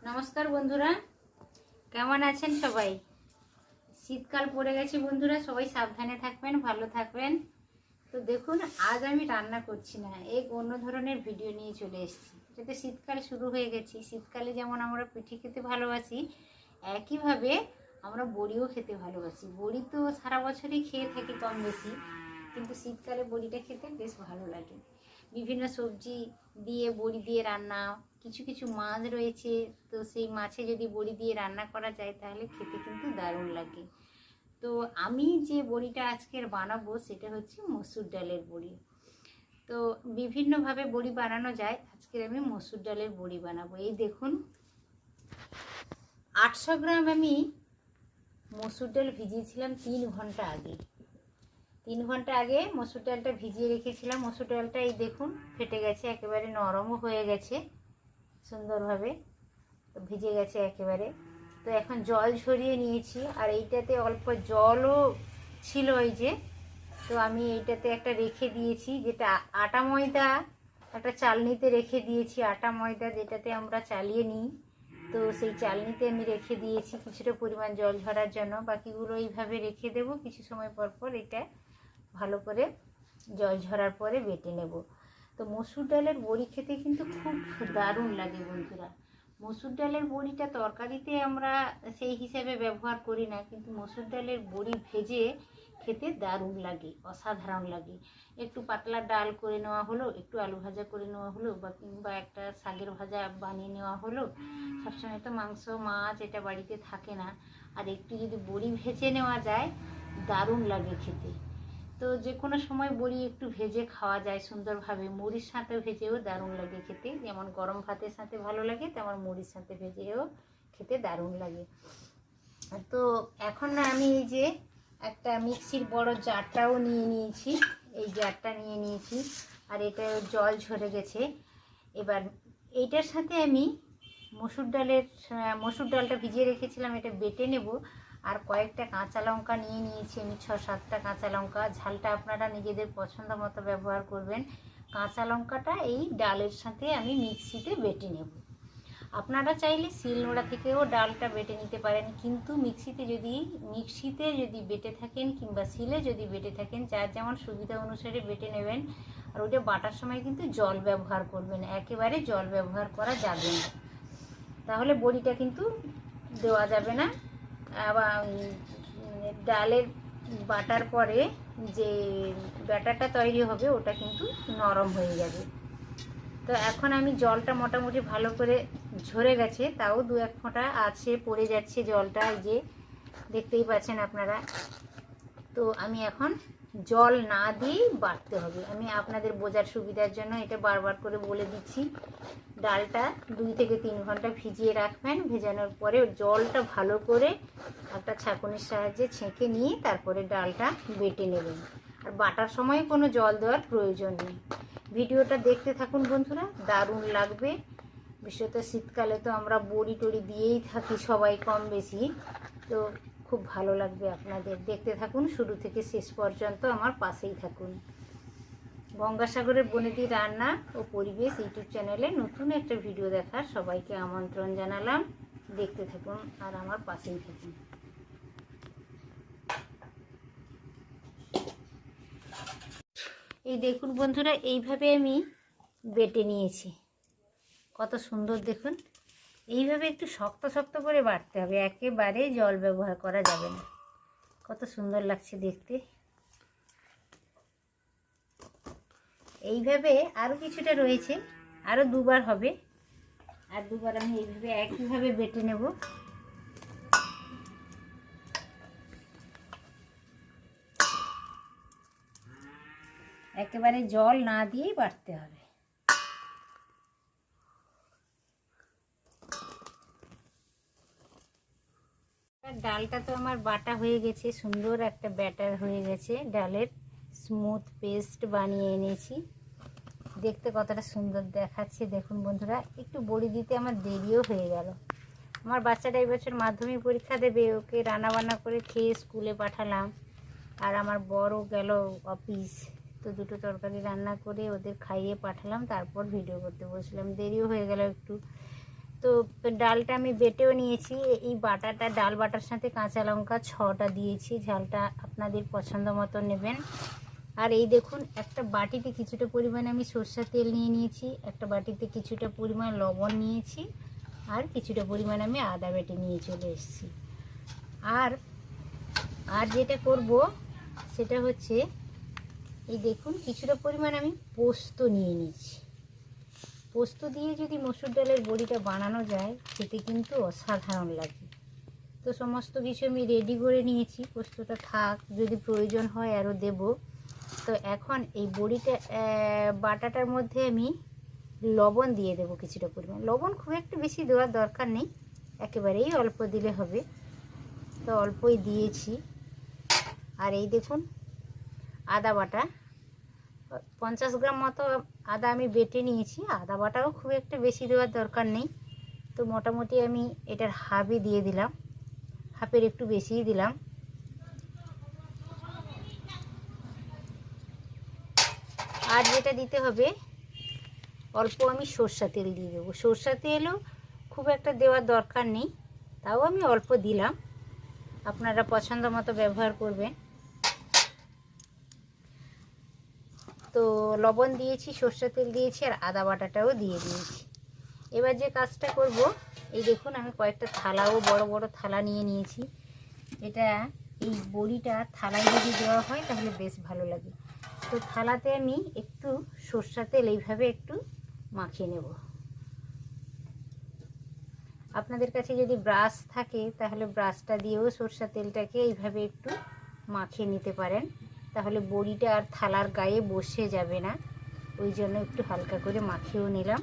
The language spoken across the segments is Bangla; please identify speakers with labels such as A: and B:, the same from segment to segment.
A: নমস্কার বন্ধুরা, কেমন আছেন সবাই? শীতকাল পড়ে গেছে বন্ধুরা, সবাই সাবধানে থাকবেন, ভালো থাকবেন। তো দেখুন, আজ আমি রান্না করছি না, এক অন্য ধরনের ভিডিও নিয়ে চলে এসেছি। এটাতে শীতকাল শুরু হয়ে গেছে। শীতকালে যেমন আমরা পিঠে খেতে ভালোবাসি, একইভাবে আমরা বড়িও খেতে ভালোবাসি। বড়ি তো সারা বছরই খেয়ে থাকি কম বেশি, কিন্তু শীতকালে বড়িটা খেতে বেশ ভালো লাগে। বিভিন্ন সবজি দিয়ে বড়ি দিয়ে রান্না, কিছু কিছু মাছ রয়েছে, তো সেই মাছে যদি বড়ি দিয়ে রান্না করা যায় তাহলে খেতে কিন্তু দারুণ লাগে। তো আমি যে বড়িটা আজকের বানাবো সেটা হচ্ছে মসুর ডালের বড়ি। তো বিভিন্নভাবে বড়ি বানানো যায়, আজকের আমি মসুর ডালের বড়ি বানাবো। এই দেখুন, 800 গ্রাম আমি মসুর ডাল ভিজিয়েছিলাম 3 ঘন্টা আগে। 3 ঘন্টা আগে মসুর ডালটা ভিজিয়ে রেখেছিলাম। মসুর ডালটা এই দেখুন ফেটে গেছে, একেবারে নরমও হয়ে গেছে সুন্দরভাবে, তো ভিজে গেছে একেবারে। তো এখন জল ঝরিয়ে নিয়েছি, আর এইটাতে অল্প জলও ছিল এই যে। তো আমি এইটাতে একটা রেখে দিয়েছি, যেটা আটা ময়দা একটা চালনিতে রেখে দিয়েছি। আটা ময়দা যেটাতে আমরা চালিয়ে নিই, তো সেই চালনিতে আমি রেখে দিয়েছি কিছুটা পরিমাণ জল ঝরার জন্য। বাকিগুলো এইভাবে রেখে দেব, কিছু সময় পর পর এটা ভালো করে জল ঝরার পরে বেটে নেব। তো মসুর ডালের বড়ি খেতে কিন্তু খুব দারুণ লাগে বন্ধুরা। মসুর ডালের বড়িটা তরকারিতে আমরা সেই হিসাবে ব্যবহার করি না, কিন্তু মসুর ডালের বড়ি ভেজে খেতে দারুণ লাগে, অসাধারণ লাগে। একটু পাতলা ডাল করে নেওয়া হলো, একটু আলু ভাজা করে নেওয়া হলো, বা কিংবা একটা শাকের ভাজা বানিয়ে নেওয়া হলো। সবসময় তো মাংস মাছ এটা বাড়িতে থাকে না, আর একটু যদি বড়ি ভেজে নেওয়া যায় দারুণ লাগে খেতে। তো যে কোনো সময় বড়ি একটু ভেজে খাওয়া যায় সুন্দরভাবে, মুড়ির সাথে ভেজেও দারুণ লাগে খেতে। যেমন গরম ভাতের সাথে ভালো লাগে, তেমন মুড়ির সাথে ভেজেও খেতে দারুণ লাগে। তো এখন আমি এই যে একটা মিক্সির বড় জারটাও নিয়ে নিয়েছি, এই জারটা নিয়ে নিয়েছি, আর এটা জল ঝরে গেছে। এবার এইটার সাথে আমি মসুর ডালটা ভিজিয়ে রেখেছিলাম, এটা বেটে নেব। আর কয়েকটা কাঁচা লঙ্কা নিয়ে নিয়েছি আমি, 6-7টা কাঁচা লঙ্কা। ঝালটা আপনারা নিজেদের পছন্দ মতো ব্যবহার করবেন। কাঁচা লঙ্কাটা এই ডালের সাথে আমি মিক্সিতে বেটে নেব। আপনারা চাইলে শিলনোড়া থেকেও ডালটা বেটে নিতে পারেন, কিন্তু মিক্সিতে যদি বেটে থাকেন কিংবা শিলে যদি বেটে থাকেন, যার যেমন সুবিধা অনুসারে বেটে নেবেন। আর ওইটা বাটার সময় কিন্তু জল ব্যবহার করবেন, একেবারে জল ব্যবহার করা যাবে না, তাহলে বড়িটা কিন্তু দেওয়া যাবে না। আবার ডালের বাটার পরে যে ব্যাটারটা তৈরি হবে ওটা কিন্তু নরম হয়ে যাবে। তো এখন আমি জলটা মোটামুটি ভালো করে ঝরে গেছে, তাও 2-1 ফোঁটা আছে, পড়ে যাচ্ছে জলটা, এই যে দেখতেই পাচ্ছেন আপনারা। তো আমি এখন জল না দিয়েই বাটতে হবে। আমি আপনাদের বোঝার সুবিধার জন্য এটা বারবার করে বলে দিচ্ছি। ডালটা 2 থেকে 3 ঘন্টা ভিজিয়ে রাখবেন, ভেজানোর পরে জলটা ভালো করে একটা ছাঁকুনির সাহায্যে ছেঁকে নিয়ে তারপরে ডালটা বেটে নেবেন। আর বাটার সময় কোনো জল দেওয়ার প্রয়োজন নেই। ভিডিওটা দেখতে থাকুন বন্ধুরা, দারুণ লাগবে। বিশেষত শীতকালে তো আমরা বড়ি টড়ি দিয়েই থাকি সবাই কম বেশি, তো খুব ভালো লাগবে আপনাদের। দেখতে থাকুন শুরু থেকে শেষ পর্যন্ত, আমার পাশেই থাকুন। গঙ্গাসাগরের বনেদি রান্না ও পরিবেশ ইউটিউব চ্যানেলে নতুন একটা ভিডিও দেখার সবাইকে আমন্ত্রণ জানালাম। দেখতে থাকুন আর আমার পাশেই থাকুন। এই দেখুন বন্ধুরা, এইভাবে আমি বেটে নিয়েছি, কত সুন্দর দেখুন। এইভাবে একটু শক্ত শক্ত করে বাটতে হবে, একেবারে জল ব্যবহার করা যাবে না। কত সুন্দর লাগছে দেখতে। এইভাবে আরও কিছুটা রয়েছে, আরও 2বার হবে, আর 2বার আমি এইভাবে একইভাবে বেটে নেব। একেবারে জল না দিয়েই বাটতে হবে। ডালটা তো আমার বাটা হয়ে গেছে, সুন্দর একটা ব্যাটার হয়ে গেছে, ডালের স্মুথ পেস্ট বানিয়ে এনেছি। দেখতে কতটা সুন্দর দেখাচ্ছে দেখুন বন্ধুরা। একটু বড়ি দিতে আমার দেরিও হয়ে গেল। আমার বাচ্চাটা এই বছর মাধ্যমিক পরীক্ষা দেবে, ওকে রান্নাবান্না করে খেয়ে স্কুলে পাঠালাম। আর আমার বড়ও গেল অফিস, তো 2টো তরকারি রান্না করে ওদের খাইয়ে পাঠালাম, তারপর ভিডিও করতে বসলাম। দেরিও হয়ে গেল একটু। তো ডালটা আমি বেটেও নিয়েছি। এই বাটাটা ডাল বাটার সাথে কাঁচা লঙ্কা 6টা দিয়েছি। ঝালটা আপনাদের পছন্দ মতো নেবেন। আর এই দেখুন, একটা বাটিতে কিছুটা পরিমাণ আমি সরষের তেল নিয়ে নিয়েছি, একটা বাটিতে কিছুটা পরিমাণ লবণ নিয়েছি, আর কিছুটা পরিমাণ আমি আদা বেটে নিয়ে চলে এসেছি। আর যেটা করব সেটা হচ্ছে, এই দেখুন কিছুটা পরিমাণ আমি পোস্ত নিয়ে নিচ্ছি। পোস্ত দিয়ে যদি মসুর ডালের বড়িটা বানানো যায় খেতে কিন্তু অসাধারণ লাগে। তো সমস্ত কিছু আমি রেডি করে নিয়েছি, পোস্তটা থাক, যদি প্রয়োজন হয় আরও দেব। তো এখন এই বড়িটা বাটাটার মধ্যে আমি লবণ দিয়ে দেব কিছুটা পরিমাণ। লবণ খুব একটু বেশি দেওয়ার দরকার নেই, একেবারেই অল্প দিলে হবে। তো অল্পই দিয়েছি। আর এই দেখুন আদা বাটা 50 গ্রাম মতো আদা আমি বেটে নিয়েছি। আদা বাটাও খুব একটা বেশি দেওয়ার দরকার নেই। তো মোটামুটি আমি এটার হাফই দিয়ে দিলাম, হাফের একটু বেশিই দিলাম। আর যেটা দিতে হবে, অল্প আমি সরষা তেল দিয়ে দেবো। সরষা তেলও খুব একটা দেওয়ার দরকার নেই, তাও আমি অল্প দিলাম, আপনারা পছন্দ মতো ব্যবহার করবেন। তো লবণ দিয়েছি, সরষা তেল দিয়েছি, আর আদা বাটাটাও দিয়ে দিয়েছি। এবার যে কাজটা করব, এই দেখুন আমি কয়েকটা থালাও বড় বড় থালা নিয়ে নিয়েছি। এটা এই বড়িটা থালায় যদি দেওয়া হয় তাহলে বেশ ভালো লাগে। তো থালাতে আমি একটু সরষা তেল এইভাবে একটু মাখিয়ে নেব। আপনাদের কাছে যদি ব্রাশ থাকে তাহলে ব্রাশটা দিয়েও সরষা তেলটাকে এইভাবে একটু মাখিয়ে নিতে পারেন, তাহলে বড়িটা আর থালার গায়ে বসে যাবে না। ওই জন্য একটু হালকা করে মাখিয়েও নিলাম।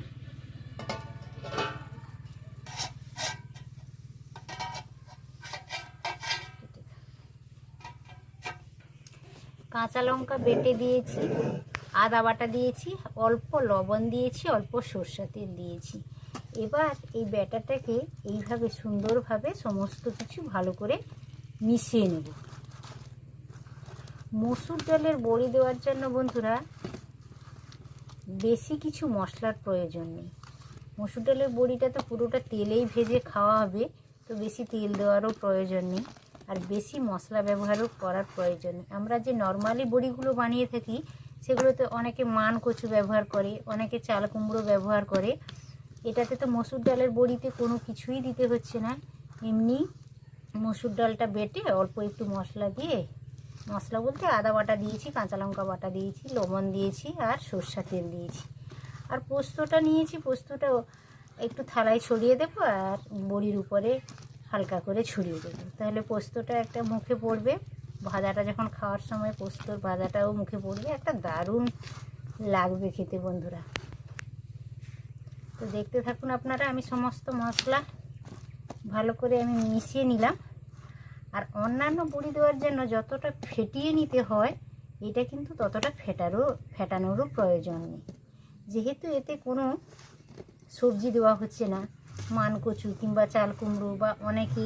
A: কাঁচা লঙ্কা বেটে দিয়েছি, আদা বাটা দিয়েছি, অল্প লবণ দিয়েছি, অল্প সরষা তেল দিয়েছি। এবার এই ব্যাটারটাকে এইভাবে সুন্দরভাবে সমস্ত কিছু ভালো করে মিশিয়ে নেব। মসুর ডালের বড়ি দেওয়ার জন্য বন্ধুরা বেশি কিছু মশলার প্রয়োজন নেই। মসুর ডালের বড়িটা তো পুরোটা তেলেই ভেজে খাওয়া হবে, তো বেশি তেল দেওয়ারও প্রয়োজন নেই, আর বেশি মশলা ব্যবহারও করার প্রয়োজন নেই। আমরা যে নর্মালি বড়িগুলো বানিয়ে থাকি সেগুলোতে অনেকে মান কচু ব্যবহার করে, অনেকে চাল কুমড়ো ব্যবহার করে। এটাতে তো মসুর ডালের বড়িতে কোনো কিছুই দিতে হচ্ছে না, এমনি মসুর ডালটা বেটে অল্প একটু মশলা দিয়ে, মশলা বলতে আদা বাটা দিয়েছি, কাঁচা লঙ্কা বাটা দিয়েছি, লবণ দিয়েছি, আর সরষা তেল দিয়েছি। আর পোস্তটা নিয়েছি, পোস্তটা একটু থালায় ছড়িয়ে দেবো আর বড়ির উপরে হালকা করে ছড়িয়ে দেবো, তাহলে পোস্তটা একটা মুখে পড়বে। ভাজাটা যখন খাওয়ার সময় পোস্তর ভাজাটাও মুখে পড়বে, একটা দারুণ লাগবে খেতে বন্ধুরা। তো দেখতে থাকুন আপনারা, আমি সমস্ত মশলা ভালো করে আমি মিশিয়ে নিলাম। আর অন্যান্য বড়ি দেওয়ার জন্য যতটা ফেটিয়ে নিতে হয়, এটা কিন্তু ততটা ফেটানোরও প্রয়োজন নেই, যেহেতু এতে কোনো সবজি দেওয়া হচ্ছে না। মান কচু কিংবা চাল কুমড়ো বা অনেকে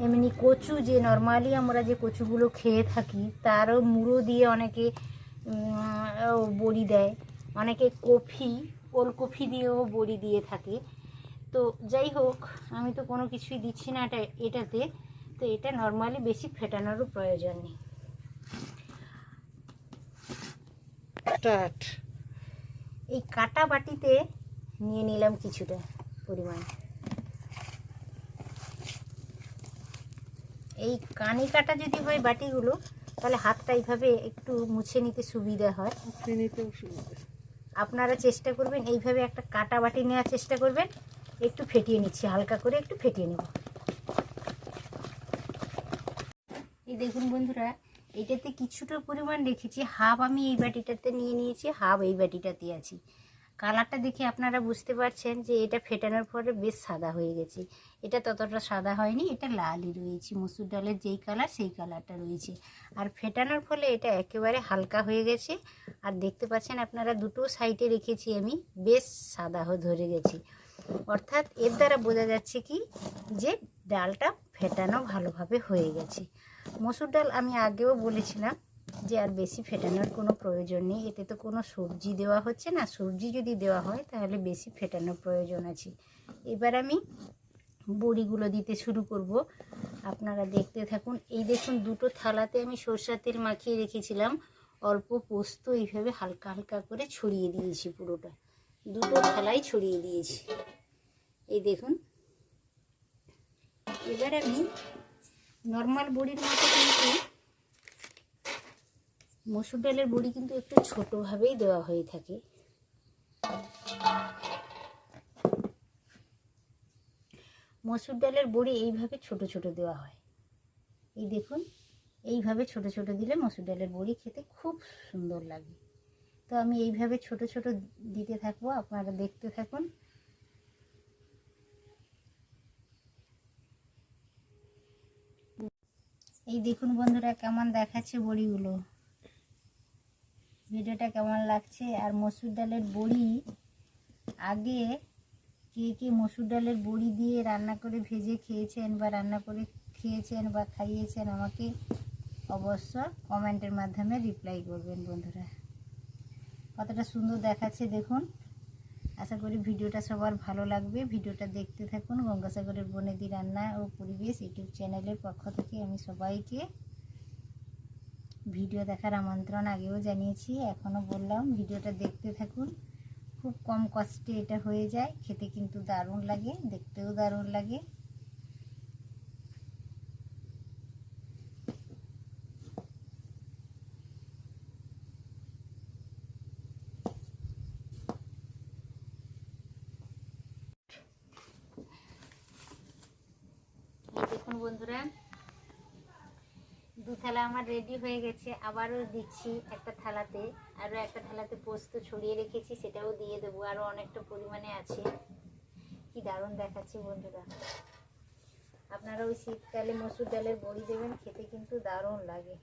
A: এমনি কচু, যে নর্মালি আমরা যে কচুগুলো খেয়ে থাকি তারও মুড়ো দিয়ে অনেকে বড়ি দেয়, অনেকে ওলকপি দিয়েও বড়ি দিয়ে থাকে। তো যাই হোক, আমি তো কোনো কিছুই দিচ্ছি না এটাতে, তো এটা নর্মালি বেশি ফেটানোরও প্রয়োজন নেই। এই কাটা বাটিতে নিয়ে নিলাম কিছুটা পরিমাণ। এই কানি কাটা যদি হয় বাটিগুলো, তাহলে হাতটা এইভাবে একটু মুছে নিতে সুবিধা হয়। আপনারা চেষ্টা করবেন এইভাবে একটা কাটা বাটি নেওয়ার চেষ্টা করবেন। একটু ফেটিয়ে নিচ্ছি, হালকা করে একটু ফেটিয়ে নেব। এই দেখুন বন্ধুরা, এটাতে কিছুটা পরিমাণ রেখেছি, হাফ আমি এই বাটিটাতে নিয়ে নিয়েছি, হাফ এই বাটিটাতে আছে। কালারটা দেখে আপনারা বুঝতে পারছেন যে এটা ফেটানোর পরে বেশ সাদা হয়ে গেছে। এটা ততটা সাদা হয়নি, এটা লালই রয়েছে, মসুর ডালের যেই কালার সেই কালারটা রয়েছে। আর ফেটানোর ফলে এটা একেবারে হালকা হয়ে গেছে। আর দেখতে পাচ্ছেন আপনারা, দুটো সাইডে রেখেছি আমি, বেশ সাদা ধরে গেছে। অর্থাৎ এর দ্বারা বোঝা যাচ্ছে কি যে ডালটা ফেটানো ভালোভাবে হয়ে গেছে। মসুর ডাল আমি আগেও বলেছিলাম যে আর বেশি ফেটানোর কোনো প্রয়োজন নেই, এতে তো কোনো সবজি দেওয়া হচ্ছে না। সবজি যদি দেওয়া হয় তাহলে বেশি ফেটানোর প্রয়োজন আছে। এবার আমি বড়িগুলো দিতে শুরু করব, আপনারা দেখতে থাকুন। এই দেখুন, দুটো থালাতে আমি সরষের তেল মাখিয়ে রেখেছিলাম, অল্প পোস্ত এইভাবে হালকা হালকা করে ছড়িয়ে দিয়েছি, পুরোটা দুটো থালায় ছড়িয়ে দিয়েছি। এই দেখুন, এবার আমি নর্মাল বড়ির মতো কিন্তু মসুর ডালের বড়ি কিন্তু একটু ছোটোভাবেই দেওয়া হয়ে থাকে। মসুর ডালের বড়ি এইভাবে ছোট ছোট দেওয়া হয়। এই দেখুন, এইভাবে ছোট ছোট দিলে মসুর ডালের বড়ি খেতে খুব সুন্দর লাগে। তো আমি এইভাবে ছোট ছোট দিতে থাকবো, আপনারা দেখতে থাকুন। এই দেখুন বন্ধুরা, কেমন দেখাচ্ছে বড়িগুলো, ভিডিওটা কেমন লাগছে। আর মসুর ডালের বড়ি আগে কে কে মসুর ডালের বড়ি দিয়ে রান্না করে ভেজে খেয়েছেন বা রান্না করে খেয়েছেন বা খাইয়েছেন, আমাকে অবশ্য কমেন্টের মাধ্যমে রিপ্লাই করবেন বন্ধুরা। কতটা সুন্দর দেখাচ্ছে দেখুন। আশা করি ভিডিওটা সবার ভালো লাগবে। ভিডিওটা দেখতে থাকুন। গঙ্গাসাগরের বনেদি রান্না ও পরিবেশ ইউটিউব চ্যানেলের পক্ষ থেকে আমি সবাইকে ভিডিও দেখার আমন্ত্রণ আগেও জানিয়েছি, এখনও বললাম, ভিডিওটা দেখতে থাকুন। খুব কম কষ্টে এটা হয়ে যায়, খেতে কিন্তু দারুণ লাগে, দেখতেও দারুণ লাগে। দেখুন বন্ধুরা, দু থালা আমার রেডি হয়ে গেছে। আবারও দিচ্ছি একটা থালাতে, আরও একটা থালাতে পোস্ত ছড়িয়ে রেখেছি, সেটাও দিয়ে দেবো। আরও অনেকটা পরিমাণে আছে। কি দারুণ দেখাচ্ছে বন্ধুরা। আপনারা ওই শীতকালে মসুর ডালের বড়ি দেবেন, খেতে কিন্তু দারুণ লাগে।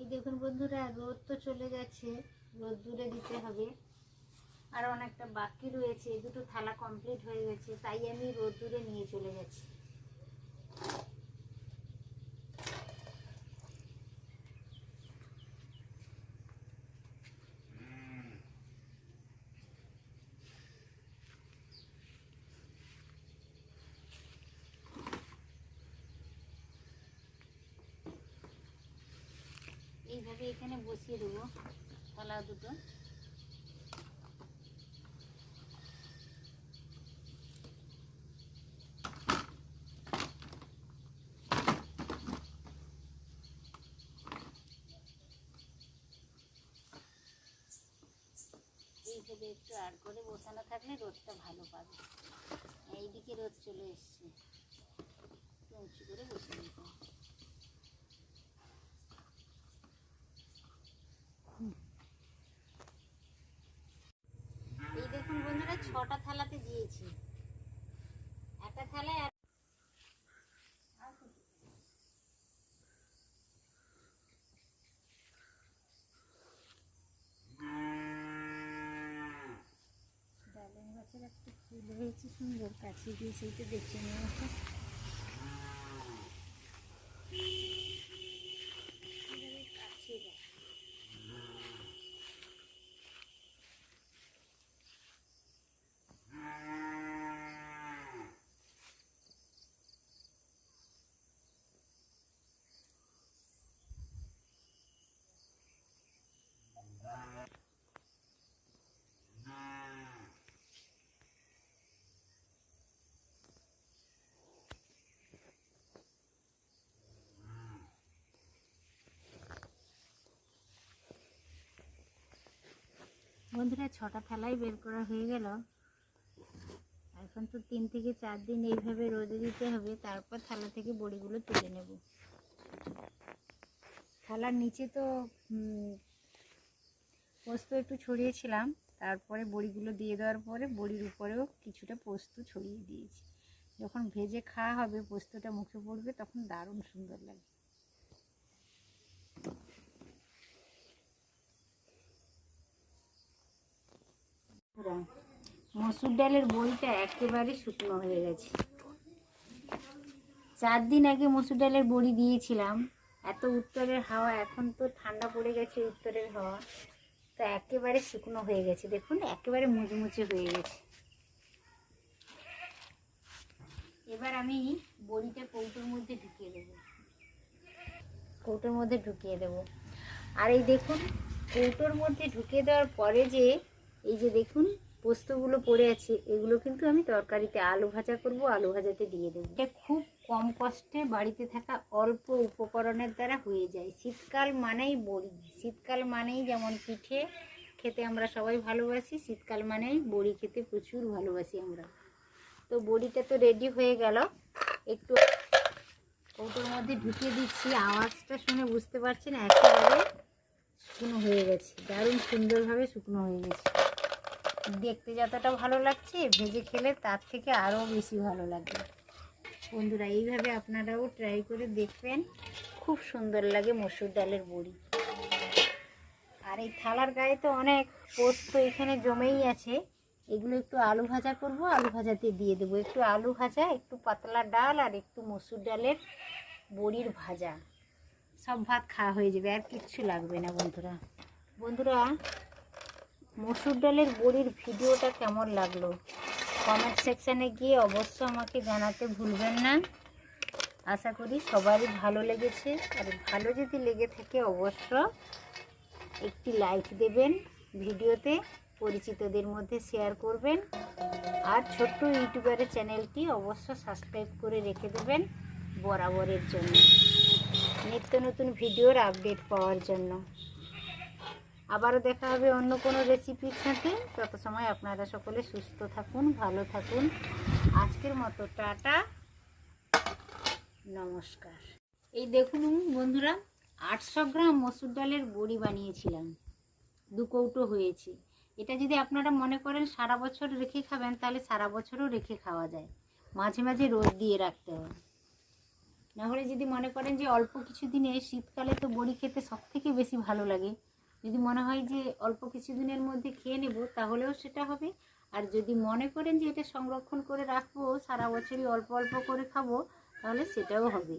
A: এই দেখুন বন্ধুরা, রোদ তো চলে যাচ্ছে, রোদ দূরে দিতে হবে। আর অনেকটা বাকি রয়েছে, দুটো থালা কমপ্লিট হয়ে গেছে, তাই আমি রোদ দূরে নিয়ে চলে যাচ্ছি। এইভাবে এখানে বসিয়ে দেবো থালা দুটো। এইভাবে একটু আড় করে বসানো থাকলে রোদটা ভালো পাবে। এইদিকে রোদ চলে এসছে, একটু উঁচু করে বসিয়ে দিতে হবে। এই দেখুন বন্ধুরা, 6টা থালাতে দিয়েছি। একটা থালায় ডালিম গাছের একটা ফুল হয়েছে সুন্দর, কাছে গিয়ে সেইটা দেখে নিয়ে আসো। কাছে বন্ধুরা, 6টা থালাই বের করা হয়ে গেল। এখন তো 3 থেকে 4 দিন এইভাবে রোদে দিতে হবে, তারপর থালা থেকে বড়িগুলো তুলে নেব। থালার নিচে তো পোস্ত একটু ছড়িয়েছিলাম, তারপরে বড়িগুলো দিয়ে দেওয়ার পরে বড়ির উপরেও কিছুটা পোস্ত ছড়িয়ে দিয়েছি। যখন ভেজে খাওয়া হবে পোস্তটা মুখে পড়বে তখন দারুণ সুন্দর লাগে। মসুর ডালের বড়িটা একেবারে শুকনো হয়ে গেছে। 4 দিন আগে মসুর ডালের বড়ি দিয়েছিলাম। এত উত্তরের হাওয়া, এখন তো ঠান্ডা পড়ে গেছে উত্তরের হাওয়া, তো একেবারে শুকনো হয়ে গেছে। দেখুন একেবারে মুচমুচে হয়ে গেছে। এবার আমি বড়িটা কৌটোর মধ্যে ঢুকিয়ে দেবো। আর এই দেখুন কৌটোর মধ্যে ঢুকিয়ে দেওয়ার পরে যে এই যে দেখুন পোস্তগুলো পড়ে আছে, এগুলো কিন্তু আমি তরকারিতে আলু ভাজা করব, আলু ভাজাতে দিয়ে দেবো। এটা খুব কম কষ্টে বাড়িতে থাকা অল্প উপকরণের দ্বারা হয়ে যায়। শীতকাল মানেই বড়ি, শীতকাল মানেই যেমন পিঠে খেতে আমরা সবাই ভালোবাসি, শীতকাল মানেই বড়ি খেতে প্রচুর ভালোবাসি আমরা। তো বড়িটা তো রেডি হয়ে গেল, একটু কৌটোর মধ্যে ঢুকিয়ে দিচ্ছি। আওয়াজটা শুনে বুঝতে পারছেন একেবারে শুকনো হয়ে গেছে, দারুণ সুন্দরভাবে শুকনো হয়ে গেছে। দেখতে যতটা ভালো লাগছে ভেজে খেলে তার থেকে আরও বেশি ভালো লাগবে। বন্ধুরা এইভাবে আপনারাও ট্রাই করে দেখবেন, খুব সুন্দর লাগে মসুর ডালের বড়ি। আর এই থালার গায়ে তো অনেক পোস্ত এখানে জমেই আছে, এগুলো একটু আলু ভাজা করব, আলু ভাজাতে দিয়ে দেবো। একটু আলু ভাজা, একটু পাতলা ডাল আর একটু মসুর ডালের বড়ির ভাজা, সব ভাত খাওয়া হয়ে যাবে, আর কিচ্ছু লাগবে না। বন্ধুরা মসুর ডালের বড়ির ভিডিওটা কেমন লাগলো কমেন্ট সেকশানে গিয়ে অবশ্য আমাকে জানাতে ভুলবেন না। আশা করি সবারই ভালো লেগেছে, আর ভালো যদি লেগে থাকে অবশ্য একটি লাইক দেবেন, ভিডিওতে পরিচিতদের মধ্যে শেয়ার করবেন, আর ছোট্ট ইউটিউবারের চ্যানেলটি অবশ্য সাবস্ক্রাইব করে রেখে দেবেন বরাবরের জন্য, নিত্য নতুন ভিডিওর আপডেট পাওয়ার জন্য। আবারও দেখা হবে অন্য কোনো রেসিপির সাথে। তত সময় আপনারা সকলে সুস্থ থাকুন, ভালো থাকুন। আজকের মতো টাটা, নমস্কার। এই দেখুন বন্ধুরা 800 গ্রাম মসুর ডালের বড়ি বানিয়েছিলাম, 2 কৌটো হয়েছে। এটা যদি আপনারা মনে করেন সারা বছর রেখে খাবেন তাহলে সারা বছরও রেখে খাওয়া যায়, মাঝে মাঝে রোদ দিয়ে রাখতে হয়। নাহলে যদি মনে করেন যে অল্প কিছু দিনে, শীতকালে তো বড়ি খেতে সবথেকে বেশি ভালো লাগে, যদি মনে হয় যে অল্প কিছু দিনের মধ্যে খেয়ে নেব তাহলেও সেটা হবে। আর যদি মনে করেন যে এটা সংরক্ষণ করে রাখবো, সারা বছরই অল্প অল্প করে খাবো, তাহলে সেটাও হবে।